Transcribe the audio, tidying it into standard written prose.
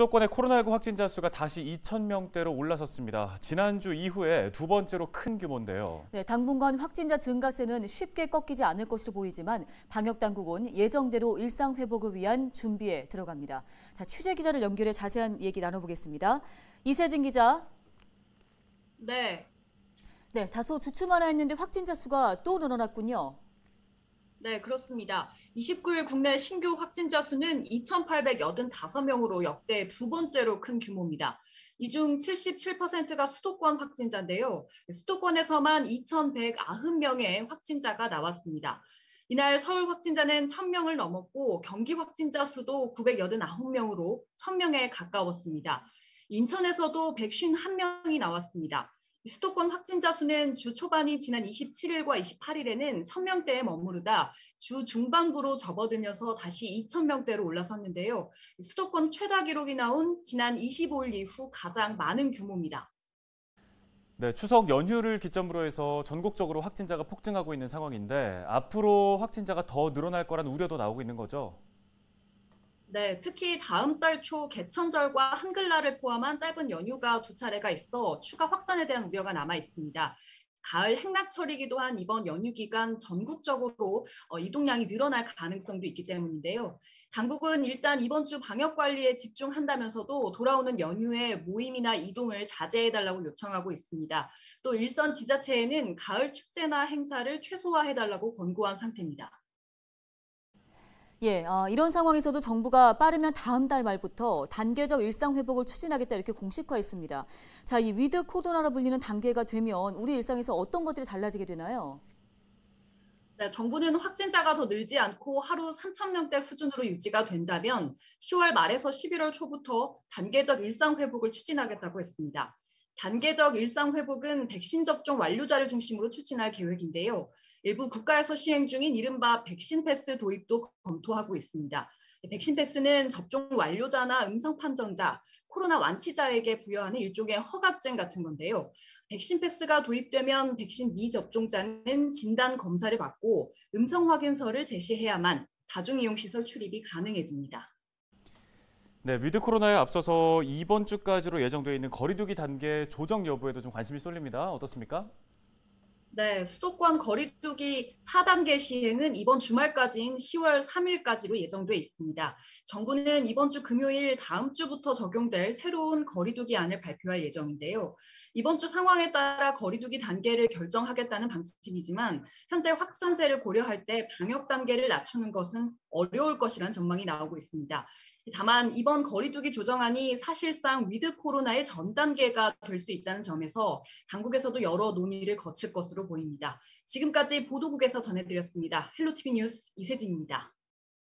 수도권의 코로나19 확진자 수가 다시 2,000명대로 올라섰습니다. 지난주 이후에 두 번째로 큰 규모인데요. 네, 당분간 확진자 증가세는 쉽게 꺾이지 않을 것으로 보이지만 방역당국은 예정대로 일상 회복을 위한 준비에 들어갑니다. 자, 취재 기자를 연결해 자세한 얘기 나눠보겠습니다. 이세진 기자. 네. 네, 다소 주춤하라 했는데 확진자 수가 또 늘어났군요. 네, 그렇습니다. 29일 국내 신규 확진자 수는 2,885명으로 역대 두 번째로 큰 규모입니다. 이 중 77%가 수도권 확진자인데요. 수도권에서만 2,190명의 확진자가 나왔습니다. 이날 서울 확진자는 1,000명을 넘었고 경기 확진자 수도 989명으로 1,000명에 가까웠습니다. 인천에서도 151명이 나왔습니다. 수도권 확진자 수는 주 초반인 지난 27일과 28일에는 1,000명대에 머무르다 주 중반부로 접어들면서 다시 2,000명대로 올라섰는데요. 수도권 최다 기록이 나온 지난 25일 이후 가장 많은 규모입니다. 네, 추석 연휴를 기점으로 해서 전국적으로 확진자가 폭증하고 있는 상황인데 앞으로 확진자가 더 늘어날 거란 우려도 나오고 있는 거죠? 네, 특히 다음 달 초 개천절과 한글날을 포함한 짧은 연휴가 두 차례가 있어 추가 확산에 대한 우려가 남아 있습니다. 가을 행락철이기도 한 이번 연휴 기간 전국적으로 이동량이 늘어날 가능성도 있기 때문인데요. 당국은 일단 이번 주 방역 관리에 집중한다면서도 돌아오는 연휴에 모임이나 이동을 자제해달라고 요청하고 있습니다. 또 일선 지자체에는 가을 축제나 행사를 최소화해달라고 권고한 상태입니다. 예, 이런 상황에서도 정부가 빠르면 다음 달 말부터 단계적 일상 회복을 추진하겠다 이렇게 공식화했습니다. 자, 이 위드 코로나로 불리는 단계가 되면 우리 일상에서 어떤 것들이 달라지게 되나요? 네, 정부는 확진자가 더 늘지 않고 하루 3,000명대 수준으로 유지가 된다면 10월 말에서 11월 초부터 단계적 일상 회복을 추진하겠다고 했습니다. 단계적 일상 회복은 백신 접종 완료자를 중심으로 추진할 계획인데요. 일부 국가에서 시행 중인 이른바 백신 패스 도입도 검토하고 있습니다. 백신 패스는 접종 완료자나 음성 판정자, 코로나 완치자에게 부여하는 일종의 허가증 같은 건데요. 백신 패스가 도입되면 백신 미접종자는 진단 검사를 받고 음성 확인서를 제시해야만 다중이용시설 출입이 가능해집니다. 네, 위드 코로나에 앞서서 이번 주까지로 예정돼 있는 거리 두기 단계 조정 여부에도 좀 관심이 쏠립니다. 어떻습니까? 네, 수도권 거리두기 4단계 시행은 이번 주말까지인 10월 3일까지로 예정돼 있습니다. 정부는 이번 주 금요일 다음 주부터 적용될 새로운 거리두기 안을 발표할 예정인데요. 이번 주 상황에 따라 거리두기 단계를 결정하겠다는 방침이지만 현재 확산세를 고려할 때 방역 단계를 낮추는 것은 어려울 것이란 전망이 나오고 있습니다. 다만 이번 거리두기 조정안이 사실상 위드 코로나의 전 단계가 될 수 있다는 점에서 당국에서도 여러 논의를 거칠 것으로 보입니다. 지금까지 보도국에서 전해드렸습니다. 헬로티비 뉴스 이세진입니다.